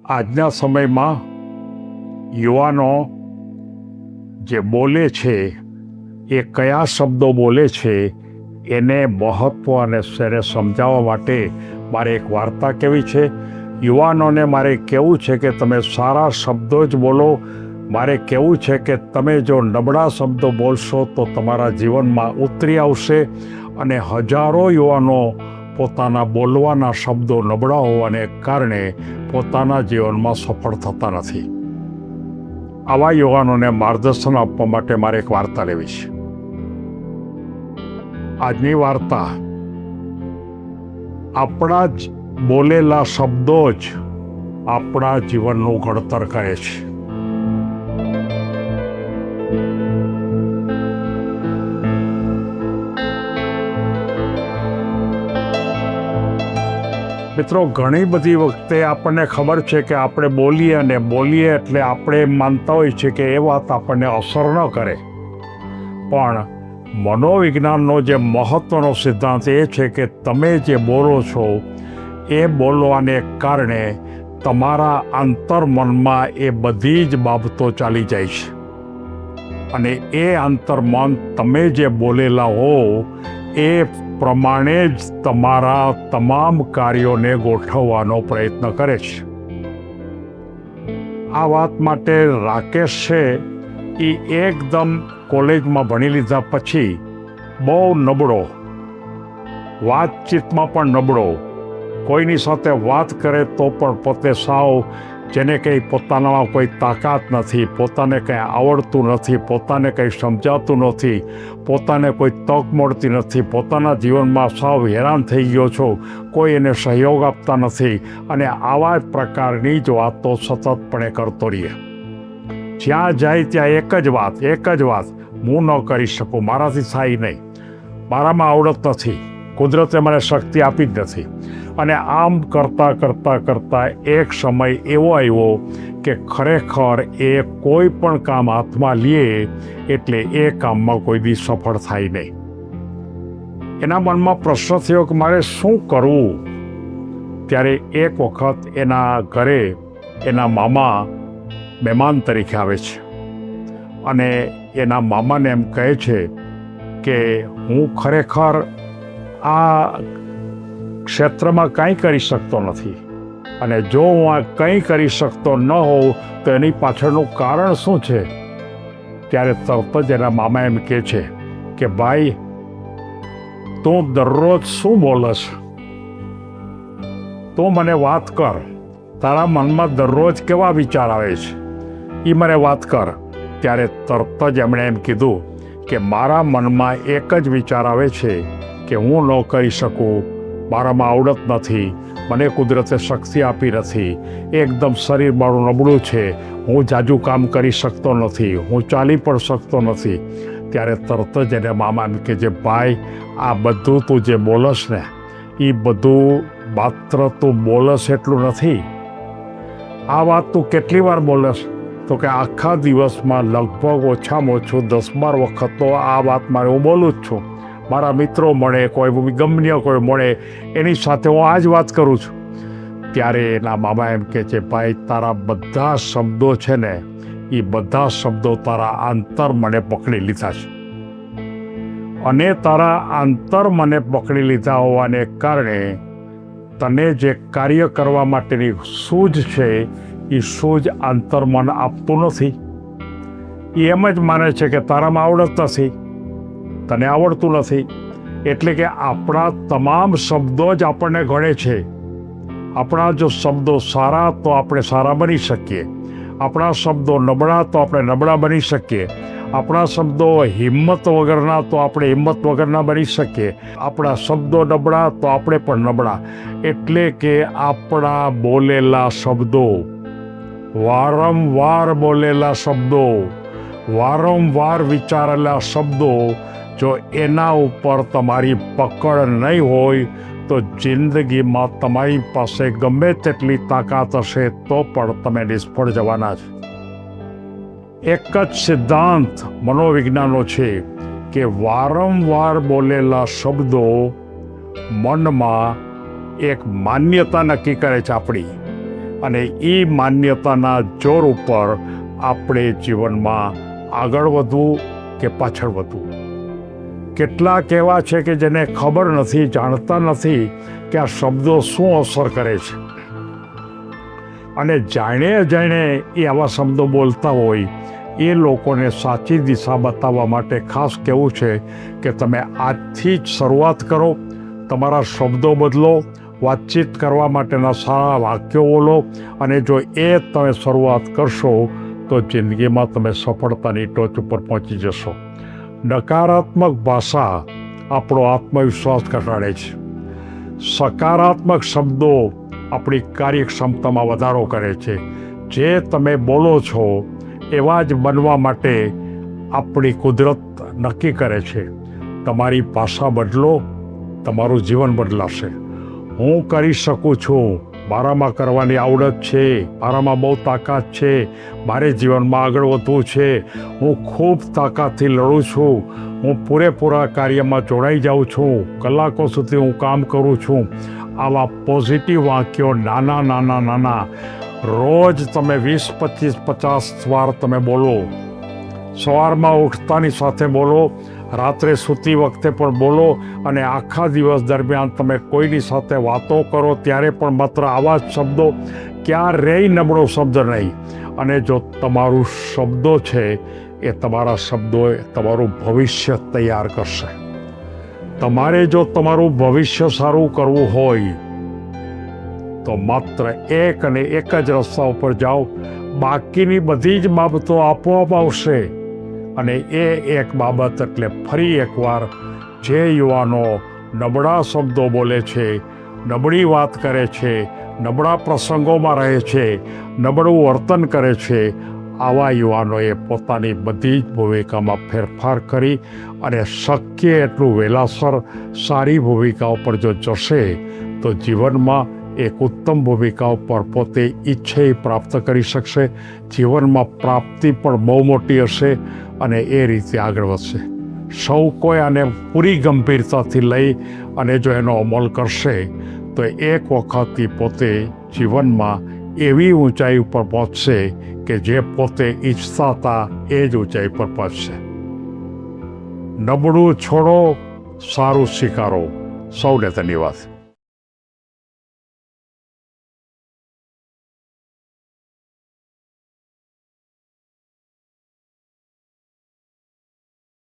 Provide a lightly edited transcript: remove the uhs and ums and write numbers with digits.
આજના સમયમાં યુવાનો જે બોલે છે એ કયા શબ્દો બોલે છે એને મહત્ત્વ અને તેને સમજાવવા માટે મારે એક વાર્તા કહેવી છે. યુવાનોને મારે કહેવું છે કે તમે સારા શબ્દો જ બોલો. મારે કહેવું છે કે તમે જો નબળા શબ્દો બોલશો તો તમારા જીવનમાં ઉતરી આવશે અને હજારો યુવાનો પોતાના બોલવાના શબ્દો નબળા હોવાને કારણે પોતાના જીવનમાં સફળ થતા નથી. આવા યુવાનોને માર્ગદર્શન આપવા માટે મારે એક વાર્તા લેવી છે. આજની વાર્તા આપણા જ બોલેલા શબ્દો જ આપણા જીવનનું ઘડતર કરે છે. મિત્રો, ઘણી બધી વખતે આપણને ખબર છે કે આપણે બોલીએ એટલે આપણે એમ માનતા હોઈએ છીએ કે એ વાત આપણને અસર ન કરે. પણ મનોવિજ્ઞાનનો જે મહત્ત્વનો સિદ્ધાંત એ છે કે તમે જે બોલો છો એ બોલવાને કારણે તમારા આંતરમનમાં એ બધી જ બાબતો ચાલી જાય છે અને એ આંતરમન તમે જે બોલેલા હો એ પ્રમાણે જ તમારા તમામ કાર્યોને ગોઠવવાનો પ્રયત્ન કરે છે. આ વાત માટે રાકેશ છે એ એકદમ કોલેજમાં ભણી લીધા પછી બહુ નબળો, વાતચીતમાં પણ નબળો, કોઈની સાથે વાત કરે તો પણ પોતે સાવ જેને કંઈ પોતાનામાં કોઈ તાકાત નથી, પોતાને કંઈ આવડતું નથી, પોતાને કંઈ સમજાતું નથી, પોતાને કોઈ તક મળતી નથી, પોતાના જીવનમાં સાવ હેરાન થઈ ગયો છો, કોઈ એને સહયોગ આપતા નથી અને આવા જ પ્રકારની જ વાતો સતતપણે કરતો રહીએ. જ્યાં જાય ત્યાં એક જ વાત, હું ન કરી શકું, મારાથી થાય નહીં, મારામાં આવડત નથી, કુદરતે મને શક્તિ આપી જ નથી. અને આમ કરતાં એક સમય એવો આવ્યો કે ખરેખર એ કોઈ પણ કામ હાથમાં લે એટલે એ કામમાં કોઈ દી સફળ થાય નહીં. એના મનમાં પ્રશ્ન થયો કે મારે શું કરવું? ત્યારે એક વખત એના ઘરે એના મામા મહેમાન તરીકે આવે છે અને એના મામાને એમ કહે છે કે હું ખરેખર આ ક્ષેત્રમાં કંઈ કરી શકતો નથી અને જો હું આ કંઈ કરી શકતો ન હોઉં તો એની પાછળનું કારણ શું છે? ત્યારે તરત જ એના મામા એમ કહે છે કે ભાઈ, તું દરરોજ શું બોલસ? તું મને વાત કર. તારા મનમાં દરરોજ કેવા વિચાર આવે છે એ મને વાત કર. ત્યારે તરત જ એમણે એમ કીધું કે મારા મનમાં એક જ વિચાર આવે છે કે હું ન કરી શકું, મારામાં આવડત નથી, મને કુદરતે શક્તિ આપી નથી, એકદમ શરીર મારું નબળું છે, હું જાજુ કામ કરી શકતો નથી, હું ચાલી પણ શકતો નથી. ત્યારે તરત જ એને મામા એમ કે જે ભાઈ, આ બધું તું જે બોલસ ને એ બધું માત્ર તું બોલસ એટલું નથી. આ વાત તું કેટલી વાર બોલસ? તો કે આખા દિવસમાં લગભગ ઓછામાં ઓછું 10-12 વખત તો આ વાત મારે હું બોલું જ છું. મારા મિત્રો મળે, કોઈ ગમ્ય કોઈ મળે, એની સાથે હું આ જ વાત કરું છું. ત્યારે એના મામા એમ કહે છે, ભાઈ, તારા બધા શબ્દો છે ને એ બધા શબ્દો તારા આંતર મને પકડી લીધા છે અને તારા આંતર મને પકડી લીધા હોવાને કારણે તને જે કાર્ય કરવા માટેની સૂઝ છે એ સૂઝ આંતરમન આપતું નથી. એ એમ જ માને છે કે તારામાં આવડત નથી, તને આવડતું નથી. એટલે કે આપણા તમામ શબ્દો જ આપણને ઘડે છે. આપણા જો શબ્દો સારા તો આપણે સારા બની શકીએ, આપણા શબ્દો નબળા તો આપણે નબળા બની શકીએ, આપણા શબ્દો હિંમત વગરના તો આપણે હિંમત વગરના બની શકીએ, આપણા શબ્દો નબળા તો આપણે પણ નબળા. એટલે કે આપણા બોલેલા શબ્દો, વારંવાર બોલેલા શબ્દો, વારંવાર વિચારેલા શબ્દો, જો એના ઉપર તમારી પકડ નહીં હોય તો જિંદગીમાં તમારી પાસે ગમે તેટલી તાકાત હશે તો પણ તમે નિષ્ફળ જવાના છો. એક જ સિદ્ધાંત મનોવિજ્ઞાનનો છે કે વારંવાર બોલેલા શબ્દો મનમાં એક માન્યતા નક્કી કરે છે આપણી, અને એ માન્યતાના જોર ઉપર આપણે જીવનમાં આગળ વધવું કે પાછળ વધવું. કેટલાક એવા છે કે જેને ખબર નથી, જાણતા નથી કે આ શબ્દો શું અસર કરે છે, અને જાણે એ આવા શબ્દો બોલતા હોય એ લોકોને સાચી દિશા બતાવવા માટે ખાસ કહેવું છે કે તમે આજથી જ શરૂઆત કરો. તમારા શબ્દો બદલો, વાતચીત કરવા માટેના સારા વાક્યો બોલો, અને જો એ તમે શરૂઆત કરશો તો જિંદગીમાં તમે સફળતાની ટોચ ઉપર પહોંચી જશો. નકારાત્મક ભાષા આપણો આત્મવિશ્વાસ ઘટાડે છે. સકારાત્મક શબ્દો આપણી કાર્યક્ષમતામાં વધારો કરે છે. જે તમે બોલો છો એવા જ બનવા માટે આપણી કુદરત નક્કી કરે છે. તમારી ભાષા બદલો, તમારું જીવન બદલાશે. હું કરી શકું છું, મારામાં કરવાની આવડત છે, મારામાં બહુ તાકાત છે, મારે જીવનમાં આગળ વધવું છે, હું ખૂબ તાકાતથી લડું છું, હું પૂરેપૂરા કાર્યમાં જોડાઈ જાઉં છું, કલાકો સુધી હું કામ કરું છું. આવા પોઝિટિવ વાક્યો નાના રોજ તમે 20, 25, 50 વાર તમે બોલો. સવારમાં ઉઠતાની સાથે બોલો, રાત્રે સૂતી વખતે પણ બોલો, અને આખા દિવસ દરમિયાન તમે કોઈની સાથે વાતો કરો ત્યારે પણ માત્ર આવા જ શબ્દો, ક્યારેય નબળો શબ્દ નહીં. અને જો તમારું શબ્દો છે એ તમારા શબ્દોએ તમારું ભવિષ્ય તૈયાર કરશે. તમારે જો તમારું ભવિષ્ય સારું કરવું હોય તો માત્ર એક અને એક જ રસ્તા ઉપર જાઓ. બાકીની બધી જ બાબતો આપોઆપ આવશે. અને એ એક બાબત એટલે ફરી એકવાર, જે યુવાનો નબળા શબ્દો બોલે છે, નબળી વાત કરે છે, નબળા પ્રસંગોમાં રહે છે, નબળું વર્તન કરે છે, આવા યુવાનોએ પોતાની બધી જ ભૂમિકામાં ફેરફાર કરી અને શક્ય એટલું વહેલાસર સારી ભૂમિકાઓ પર જો જશે તો જીવનમાં એક ઉત્તમ ભૂમિકાઓ પર પોતે ઈચ્છે પ્રાપ્ત કરી શકશે. જીવનમાં પ્રાપ્તિ પણ બહુ મોટી હશે અને એ રીતે આગળ વધશે. સૌ કોઈ આને પૂરી ગંભીરતાથી લઈ અને જો એનો અમલ કરશે તો એક વખત પોતે જીવનમાં એવી ઊંચાઈ ઉપર પહોંચશે કે જે પોતે ઈચ્છતા હતા એ જ ઊંચાઈ પર પહોંચશે. નબળું છોડો, સારું સ્વીકારો. સૌને ધન્યવાદ.